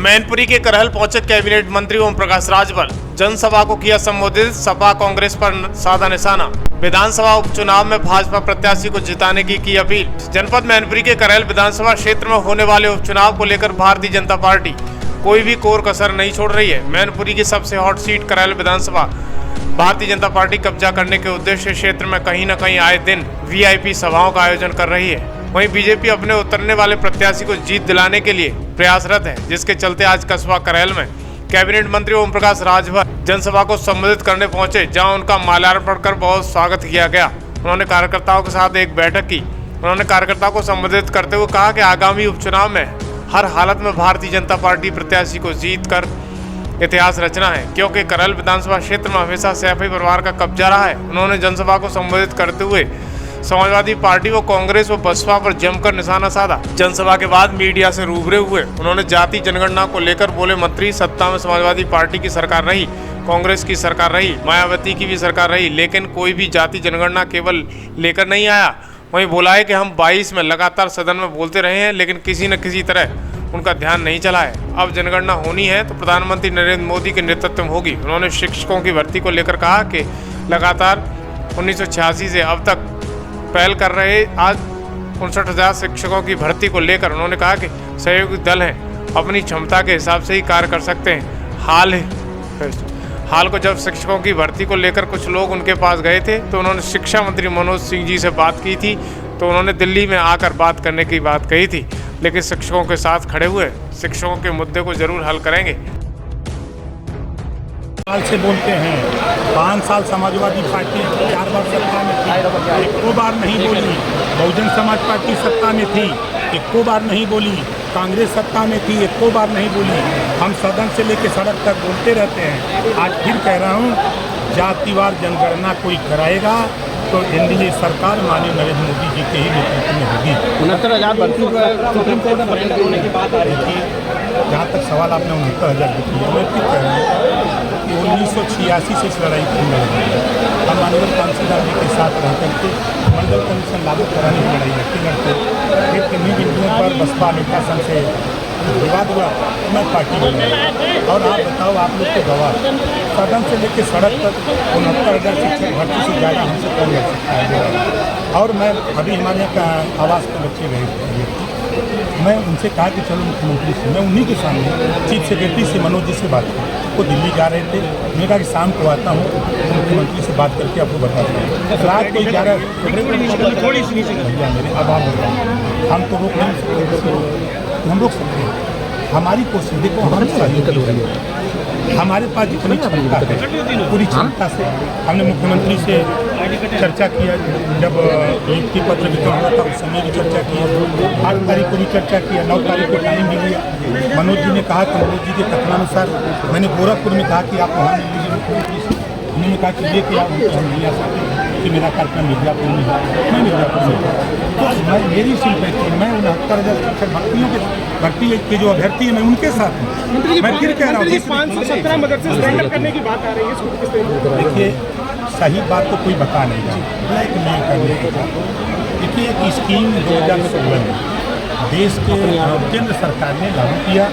मैनपुरी के करहल पहुंचे कैबिनेट मंत्री ओम प्रकाश राजभर। जनसभा को किया संबोधित, सपा कांग्रेस पर साधा निशाना। विधानसभा उपचुनाव में भाजपा प्रत्याशी को जिताने की अपील। जनपद मैनपुरी के करहल विधानसभा क्षेत्र में होने वाले उपचुनाव को लेकर भारतीय जनता पार्टी कोई भी कोर कसर नहीं छोड़ रही है। मैनपुरी की सबसे हॉट सीट करहल विधानसभा भारतीय जनता पार्टी कब्जा करने के उद्देश्य क्षेत्र में कहीं न कहीं आए दिन वीआईपी सभाओं का आयोजन कर रही है। वहीं बीजेपी अपने उतरने वाले प्रत्याशी को जीत दिलाने के लिए प्रयासरत है, जिसके चलते आज कस्बा करहल में कैबिनेट मंत्री ओम प्रकाश राजभर जनसभा को संबोधित करने पहुंचे, जहां उनका माल्यार्पण कर बहुत स्वागत किया गया। उन्होंने कार्यकर्ताओं के साथ एक बैठक की। उन्होंने कार्यकर्ताओं को संबोधित करते हुए कहा कि आगामी उपचुनाव में हर हालत में भारतीय जनता पार्टी प्रत्याशी को जीत कर इतिहास रचना है, क्योंकि करहल विधानसभा क्षेत्र में हमेशा सैफी परिवार का कब्जा रहा है। उन्होंने जनसभा को संबोधित करते हुए समाजवादी पार्टी व कांग्रेस व बसपा पर जमकर निशाना साधा। जनसभा के बाद मीडिया से रूबरू हुए उन्होंने जाति जनगणना को लेकर बोले, मंत्री सत्ता में समाजवादी पार्टी की सरकार रही, कांग्रेस की सरकार रही, मायावती की भी सरकार रही, लेकिन कोई भी जाति जनगणना केवल लेकर नहीं आया। वहीं बोला है कि हम 22 में लगातार सदन में बोलते रहे हैं, लेकिन किसी न किसी तरह उनका ध्यान नहीं चला है। अब जनगणना होनी है तो प्रधानमंत्री नरेंद्र मोदी के नेतृत्व में होगी। उन्होंने शिक्षकों की भर्ती को लेकर कहा कि लगातार 1986 से अब तक पहल कर रहे आज 59,000 शिक्षकों की भर्ती को लेकर उन्होंने कहा कि सहयोगी दल हैं, अपनी क्षमता के हिसाब से ही कार्य कर सकते हैं। हाल को जब शिक्षकों की भर्ती को लेकर कुछ लोग उनके पास गए थे तो उन्होंने शिक्षा मंत्री मनोज सिंह जी से बात की थी, तो उन्होंने दिल्ली में आकर बात करने की बात कही थी, लेकिन शिक्षकों के साथ खड़े हुए शिक्षकों के मुद्दे को जरूर हल करेंगे। साल से बोलते हैं, 5 साल समाजवादी पार्टी 4 बार सत्ता में थी, एको बार नहीं बोली। बहुजन समाज पार्टी सत्ता में थी, एको बार नहीं बोली। कांग्रेस सत्ता में थी, एको बार नहीं बोली। हम सदन से लेकर सड़क तक बोलते रहते हैं। आज फिर कह रहा हूँ, जातिवार जनगणना कोई कराएगा तो एनडीए सरकार माननीय नरेंद्र मोदी जी के ही नेतृत्व में होगी। 69,000 भर्ती सुप्रीम कोर्ट में बदलाव होने की बात आ रही है। जहाँ तक सवाल आपने 69,000 की किया, मैं फिर कह रहा हूँ कि 1986 से इस लड़ाई की लड़ रही है। हम माननीय कांसीराम जी के साथ रह करके मंडल कमीशन लागू कराने की लड़ाई लड़ते फिर किन्हीं बिंदुओं पर बसपा नेता संघ से विवाद हुआ, मैं पार्टी बना। और आप बताओ, आप लोग के गवाह, सदन से लेकर सड़क तक 69,000 शिक्षक भर्ती से ज़्यादा हमसे कौन लड़ सकता है। और मैं अभी हमारे यहाँ आवास के बच्चे गए थे, मैं उनसे कहा कि चलो मुख्यमंत्री से, मैं उन्हीं के सामने चीफ सेक्रेटरी से मनोज जी से बात की। वो दिल्ली जा रहे थे, मैंने कहा कि शाम को आता हूँ, मुख्यमंत्री से बात करके आपको बताता हूँ। रात को 11 थोड़ी सी भैया मेरे अब आप हम तो रोक नहीं सकते, हम रोक सकते हैं। हमारी कोशिश देखो, हम हमारे पास जितनी क्षमता है पूरी क्षमता से हमने मुख्यमंत्री से चर्चा किया। जब नियुक्ति पत्र वितरण हुआ था उस समय भी चर्चा की, 8 तारीख को भी चर्चा किया, 9 तारीख को टाइम भी लिया। मनोज जी ने कहा कि मनोज जी के कथनानुसार मैंने गोरखपुर में कहा कि आप वहाँ मिल लीजिए मुख्यमंत्री से। उन्होंने कहा कि ये क्या हम नहीं आ सकते कि मेरा कार्यक्रम मिर्जापुर में है, मैं मिर्जापुर में तो मैं मेरी सिंपैथी, मैं 69,000 शिक्षक भर्ती के जो अभ्यर्थी है मैं उनके साथ हूँ। मैं फिर कह रहा हूँ 517 मदरसे स्टैंड करने की बात आ रही है। देखिए, सही बात तो कोई बता नहीं रहा, ब्लैकमेल करने के बाद। देखिए, एक स्कीम 2016 में देश के केंद्र सरकार ने लागू किया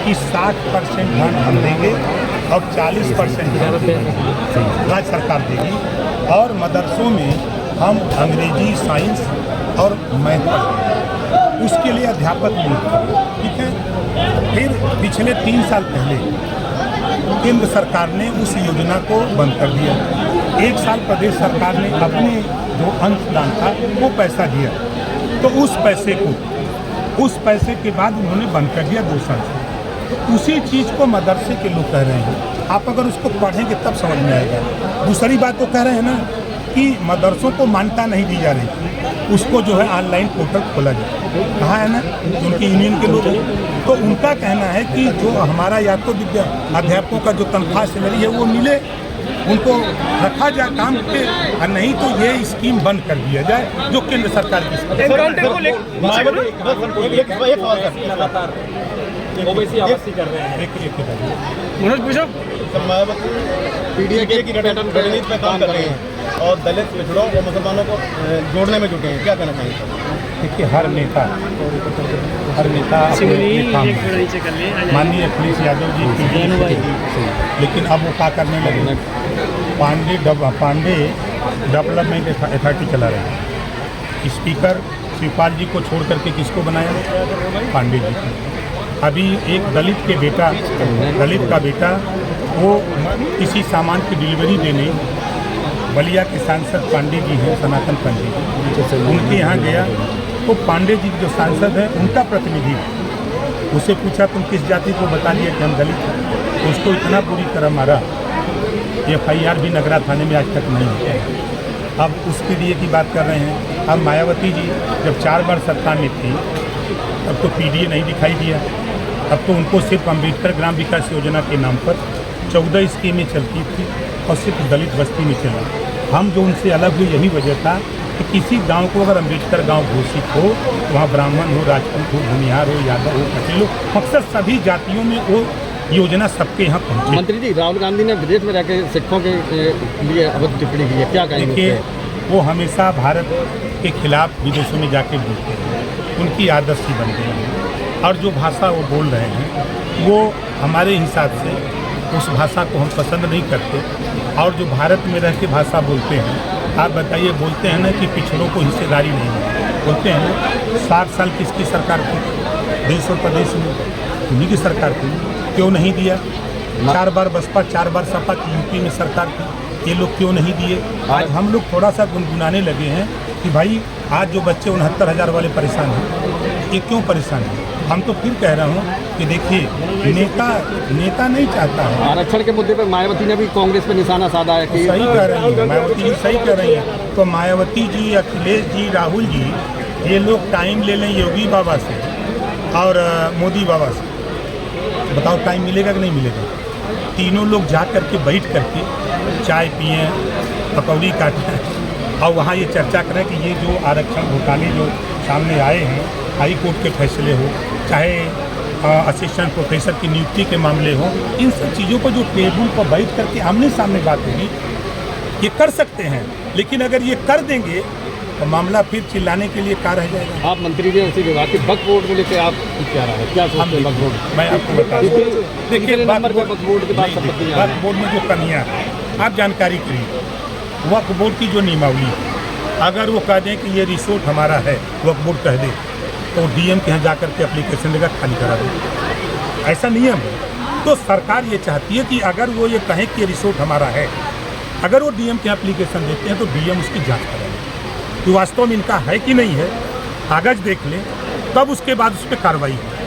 कि 60% धन हम देंगे और 40% राज्य सरकार देगी, और मदरसों में हम अंग्रेजी, साइंस और मैथ पढ़ाएंगे। उसके लिए अध्यापक नियुक्त करें, ठीक है। फिर पिछले 3 साल पहले केंद्र सरकार ने उस योजना को बंद कर दिया। 1 साल प्रदेश सरकार ने अपने जो अंशदान था वो पैसा दिया, तो उस पैसे के बाद उन्होंने बंद कर दिया 2 साल से। तो उसी चीज़ को मदरसे के लोग कह रहे हैं। आप अगर उसको पढ़ेंगे तब समझ में आएगा। दूसरी बात तो कह रहे हैं ना कि मदरसों को मान्यता नहीं दी जा रही, उसको जो है ऑनलाइन पोर्टल खोला जाए। कहाँ है ना, उनकी यूनियन के लोग हैं, तो उनका कहना है कि जो हमारा या तो अध्यापकों का जो तनख्वाह सैलरी है वो मिले, उनको रखा जाए काम पे, और नहीं तो ये स्कीम बंद कर दिया जाए जो केंद्र सरकार की मनोज पूछो, पीडीए की रणनीति में काम कर रहे हैं। और दलित पिछड़ों और मुसलमानों को जोड़ने में जुटे हैं, क्या कहना चाहिए? देखिए, हर नेता अपने काम में, माननीय अखिलेश यादव जी लेकिन अब वो क्या करने लगे, पांडे डेवलपमेंट अथॉरिटी चला रहे हैं। स्पीकर शिवपाल जी को छोड़ करके किसको बनाया? पांडे जी को। अभी एक दलित का बेटा वो किसी सामान की डिलीवरी देने बलिया के सांसद पांडे जी हैं, सनातन पांडे जी, उनके यहाँ गया तो पांडे जी जो सांसद हैं उनका प्रतिनिधि उसे पूछा तुम किस जाति को, बता दिया कि हम दलित हैं। तो उसको इतना बुरी तरह मारा, FIR भी नगरा थाने में आज तक नहीं होता है। अब उसके लिए की बात कर रहे हैं। अब मायावती जी जब 4 बार सत्ता में थी तब तो PDA नहीं दिखाई दिया, अब तो उनको सिर्फ अम्बेडकर ग्राम विकास योजना के नाम पर 14 स्कीमें चलती थी और सिर्फ दलित बस्ती में चला। हम जो उनसे अलग हुए यही वजह था कि किसी गांव को अगर अम्बेडकर गांव घोषित हो तो वहाँ ब्राह्मण हो, राजपूत हो, भूमिहार हो, यादव हो, पटेल हो, मकसद सभी जातियों में वो योजना सबके यहाँ पहुँचे। मंत्री जी, राहुल गांधी ने विदेश में रहकर सिखों के लिए अभद्र टिप्पणी की है, क्या कहेंगे? देखिए, वो हमेशा भारत के खिलाफ विदेशों में जाके बोलते हैं, उनकी आदत सी बन गई है और जो भाषा वो बोल रहे हैं वो हमारे हिसाब से उस भाषा को हम पसंद नहीं करते। और जो भारत में रह के भाषा बोलते हैं, आप बताइए, बोलते हैं ना कि पिछड़ों को हिस्सेदारी नहीं है, बोलते हैं ना 60 साल किसकी सरकार थी देश और प्रदेश में? उन्हीं की सरकार थी, क्यों नहीं दिया? 4 बार बसपा, 4 बार सपा की यूपी में सरकार थी, ये लोग क्यों नहीं दिए? आज हम लोग थोड़ा सा गुनगुनाने लगे हैं कि भाई आज जो बच्चे 69,000 वाले परेशान हैं, ये क्यों परेशान हैं? हम तो फिर कह रहा हूँ कि देखिए, नेता नहीं चाहता है। आरक्षण के मुद्दे पर मायावती ने भी कांग्रेस पर निशाना साधा है कि सही कह रही है मायावती जी, सही कह रही है। तो मायावती जी, अखिलेश जी, राहुल जी, ये लोग टाइम ले लें योगी बाबा से और मोदी बाबा से, बताओ टाइम मिलेगा कि नहीं मिलेगा? तीनों लोग जा करके बैठ करके चाय पिए, पकौड़ी काटें और वहाँ ये चर्चा करें कि ये जो आरक्षण घोटाले जो सामने आए हैं, हाई कोर्ट के फैसले हो, चाहे असिस्टेंट प्रोफेसर की नियुक्ति के मामले हो, इन सब चीज़ों पर जो टेबल पर बैठ करके आमने सामने बात होगी, ये कर सकते हैं। लेकिन अगर ये कर देंगे तो मामला फिर चिल्लाने के लिए क्या रह जाएगा? आप मंत्री जी उसी विभाग के वक्फ बोर्ड को लेकर आप क्या रहा है, क्या सोचते हैं? वक्फ बोर्ड, मैं आपको बता दूं, देखिए वक्फ बोर्ड के बाद वक्फ बोर्ड में जो कमियाँ हैं आप जानकारी करिए। वक्फ बोर्ड की जो नियमावली है, अगर वो कह दें कि ये रिसोर्ट हमारा है, वक्फ बोर्ड कह दे, तो DM के यहाँ जा करके एप्लीकेशन देगा, खाली करा दो, ऐसा नियम है। तो सरकार ये चाहती है कि अगर वो ये कहें कि ये रिसोर्ट हमारा है, अगर वो DM के यहाँ एप्लीकेशन देते हैं तो DM उसकी जांच करेगा कि वास्तव में इनका है कि नहीं है, कागज देख लें, तब उसके बाद उस पर कार्रवाई हो।